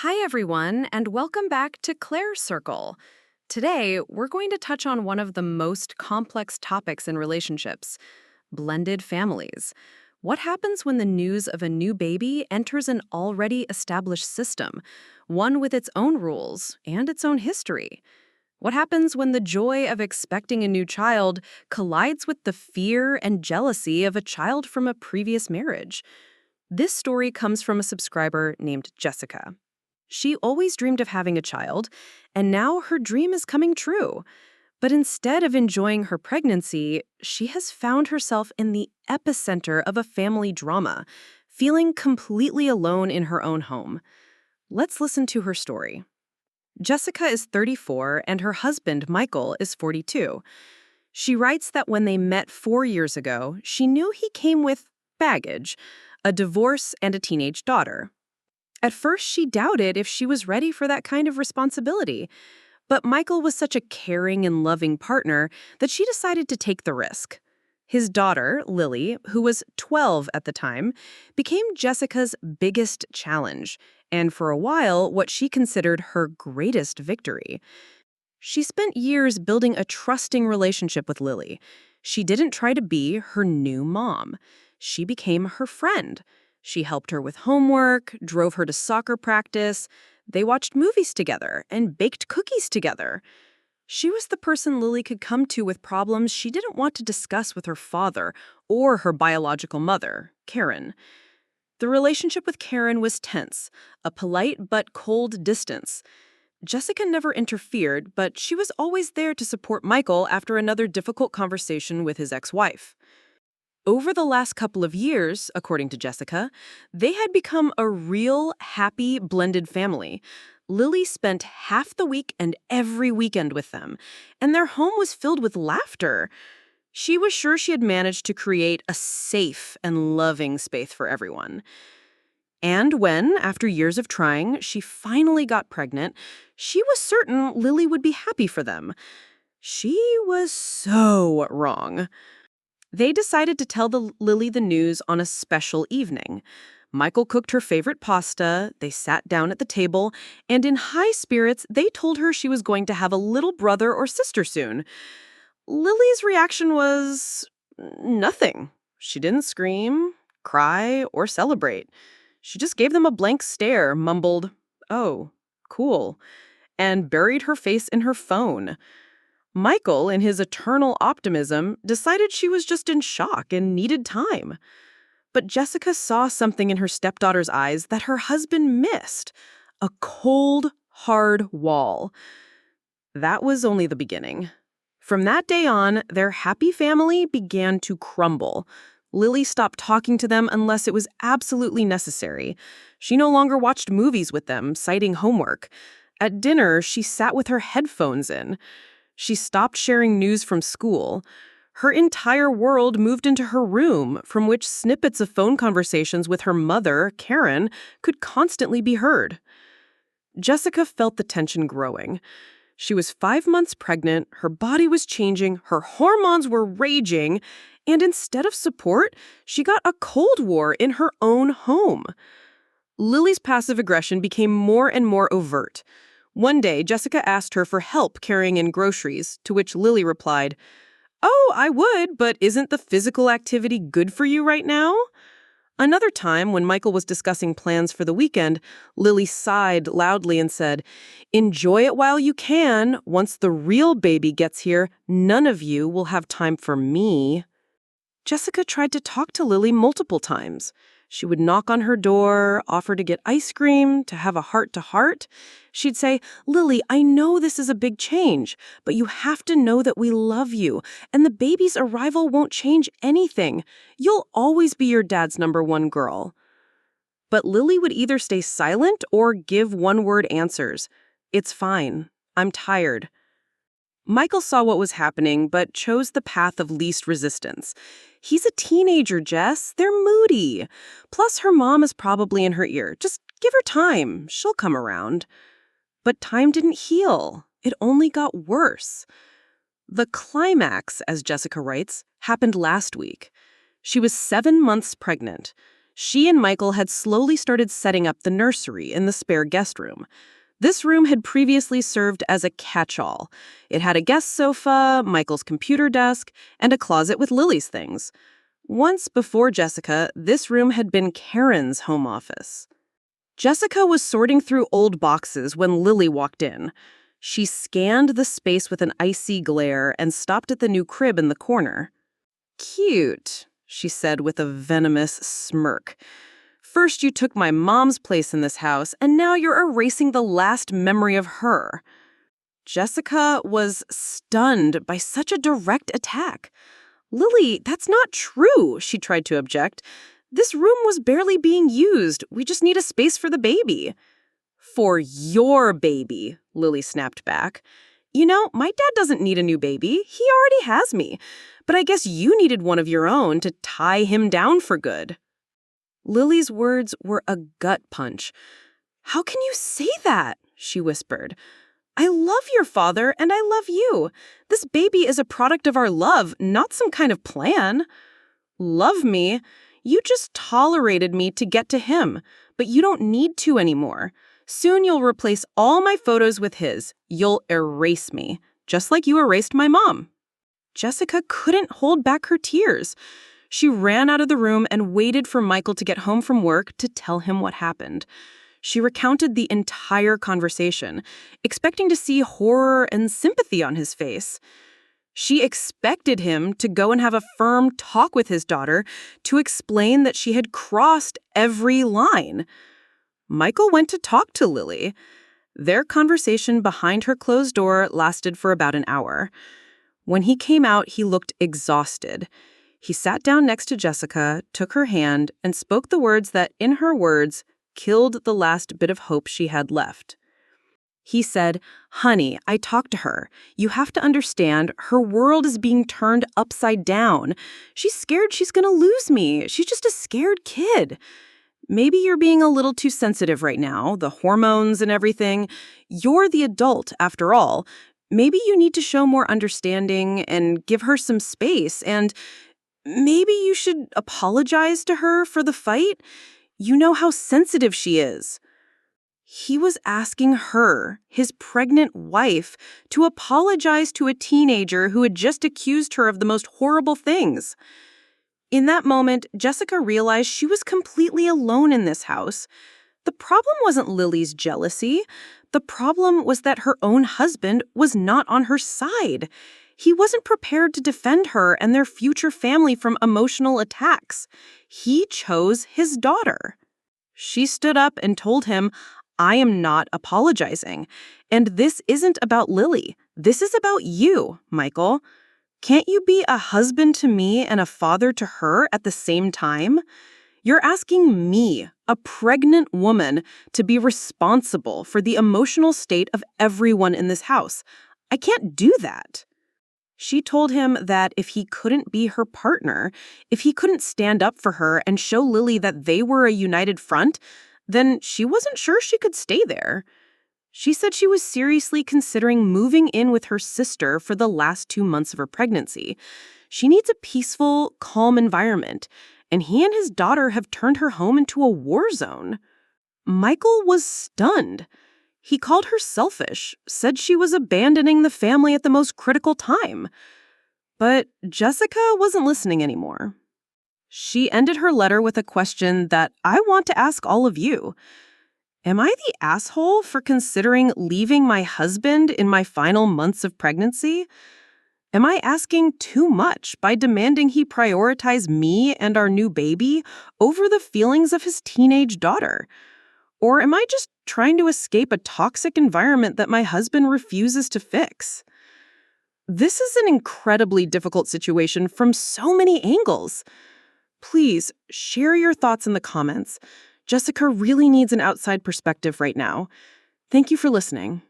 Hi, everyone, and welcome back to Claire's Circle. Today, we're going to touch on one of the most complex topics in relationships: blended families. What happens when the news of a new baby enters an already established system, one with its own rules and its own history? What happens when the joy of expecting a new child collides with the fear and jealousy of a child from a previous marriage? This story comes from a subscriber named Jessica. She always dreamed of having a child, and now her dream is coming true. But instead of enjoying her pregnancy, she has found herself in the epicenter of a family drama, feeling completely alone in her own home. Let's listen to her story. Jessica is 34 and her husband, Michael, is 42. She writes that when they met 4 years ago, she knew he came with baggage, a divorce and a teenage daughter. At first, she doubted if she was ready for that kind of responsibility. But Michael was such a caring and loving partner that she decided to take the risk. His daughter, Lily, who was 12 at the time, became Jessica's biggest challenge, and for a while, what she considered her greatest victory. She spent years building a trusting relationship with Lily. She didn't try to be her new mom. She became her friend. She helped her with homework, drove her to soccer practice. They watched movies together and baked cookies together. She was the person Lily could come to with problems she didn't want to discuss with her father or her biological mother, Karen. The relationship with Karen was tense, a polite but cold distance. Jessica never interfered, but she was always there to support Michael after another difficult conversation with his ex-wife. Over the last couple of years, according to Jessica, they had become a real, happy, blended family. Lily spent half the week and every weekend with them, and their home was filled with laughter. She was sure she had managed to create a safe and loving space for everyone. And when, after years of trying, she finally got pregnant, she was certain Lily would be happy for them. She was so wrong. They decided to tell Lily the news on a special evening. Michael cooked her favorite pasta, they sat down at the table, and in high spirits, they told her she was going to have a little brother or sister soon. Lily's reaction was nothing. She didn't scream, cry, or celebrate. She just gave them a blank stare, mumbled, "Oh, cool," and buried her face in her phone. Michael, in his eternal optimism, decided she was just in shock and needed time. But Jessica saw something in her stepdaughter's eyes that her husband missed: a cold, hard wall. That was only the beginning. From that day on, their happy family began to crumble. Lily stopped talking to them unless it was absolutely necessary. She no longer watched movies with them, citing homework. At dinner, she sat with her headphones in. She stopped sharing news from school. Her entire world moved into her room, from which snippets of phone conversations with her mother, Karen, could constantly be heard. Jessica felt the tension growing. She was 5 months pregnant, her body was changing, her hormones were raging, and instead of support, she got a Cold War in her own home. Lily's passive aggression became more and more overt. One day, Jessica asked her for help carrying in groceries, to which Lily replied, "Oh, I would, but isn't the physical activity good for you right now?" Another time, when Michael was discussing plans for the weekend, Lily sighed loudly and said, "Enjoy it while you can. Once the real baby gets here, none of you will have time for me." Jessica tried to talk to Lily multiple times. She would knock on her door, offer to get ice cream, to have a heart-to-heart. She'd say, "Lily, I know this is a big change, but you have to know that we love you, and the baby's arrival won't change anything. You'll always be your dad's #1 girl." But Lily would either stay silent or give one-word answers. "It's fine. I'm tired." Michael saw what was happening, but chose the path of least resistance. "He's a teenager, Jess. They're moody. Plus, her mom is probably in her ear. Just give her time. She'll come around." But time didn't heal. It only got worse. The climax, as Jessica writes, happened last week. She was 7 months pregnant. She and Michael had slowly started setting up the nursery in the spare guest room. This room had previously served as a catch-all. It had a guest sofa, Michael's computer desk, and a closet with Lily's things. Once before Jessica, this room had been Karen's home office. Jessica was sorting through old boxes when Lily walked in. She scanned the space with an icy glare and stopped at the new crib in the corner. "Cute," she said with a venomous smirk. "First you took my mom's place in this house, and now you're erasing the last memory of her." Jessica was stunned by such a direct attack. "Lily, that's not true," she tried to object. "This room was barely being used. We just need a space for the baby." "For your baby," Lily snapped back. "You know, my dad doesn't need a new baby. He already has me. But I guess you needed one of your own to tie him down for good." Lily's words were a gut punch. "How can you say that?" she whispered. "I love your father, and I love you. This baby is a product of our love, not some kind of plan." "Love me? You just tolerated me to get to him, but you don't need to anymore. Soon you'll replace all my photos with his. You'll erase me, just like you erased my mom." Jessica couldn't hold back her tears. She ran out of the room and waited for Michael to get home from work to tell him what happened. She recounted the entire conversation, expecting to see horror and sympathy on his face. She expected him to go and have a firm talk with his daughter to explain that she had crossed every line. Michael went to talk to Lily. Their conversation behind her closed door lasted for about an hour. When he came out, he looked exhausted. He sat down next to Jessica, took her hand, and spoke the words that, in her words, killed the last bit of hope she had left. He said, "Honey, I talked to her. You have to understand, her world is being turned upside down. She's scared she's going to lose me. She's just a scared kid. Maybe you're being a little too sensitive right now, the hormones and everything. You're the adult, after all. Maybe you need to show more understanding and give her some space, and maybe you should apologize to her for the fight. You know how sensitive she is." He was asking her, his pregnant wife, to apologize to a teenager who had just accused her of the most horrible things. In that moment, Jessica realized she was completely alone in this house. The problem wasn't Lily's jealousy. The problem was that her own husband was not on her side. He wasn't prepared to defend her and their future family from emotional attacks. He chose his daughter. She stood up and told him, "I am not apologizing. And this isn't about Lily. This is about you, Michael. Can't you be a husband to me and a father to her at the same time? You're asking me, a pregnant woman, to be responsible for the emotional state of everyone in this house. I can't do that." She told him that if he couldn't be her partner, if he couldn't stand up for her and show Lily that they were a united front, then she wasn't sure she could stay there. She said she was seriously considering moving in with her sister for the last 2 months of her pregnancy. She needs a peaceful, calm environment, and he and his daughter have turned her home into a war zone. Michael was stunned. He called her selfish, said she was abandoning the family at the most critical time. But Jessica wasn't listening anymore. She ended her letter with a question that I want to ask all of you. Am I the asshole for considering leaving my husband in my final months of pregnancy? Am I asking too much by demanding he prioritize me and our new baby over the feelings of his teenage daughter? Or am I just trying to escape a toxic environment that my husband refuses to fix? This is an incredibly difficult situation from so many angles. Please share your thoughts in the comments. Jessica really needs an outside perspective right now. Thank you for listening.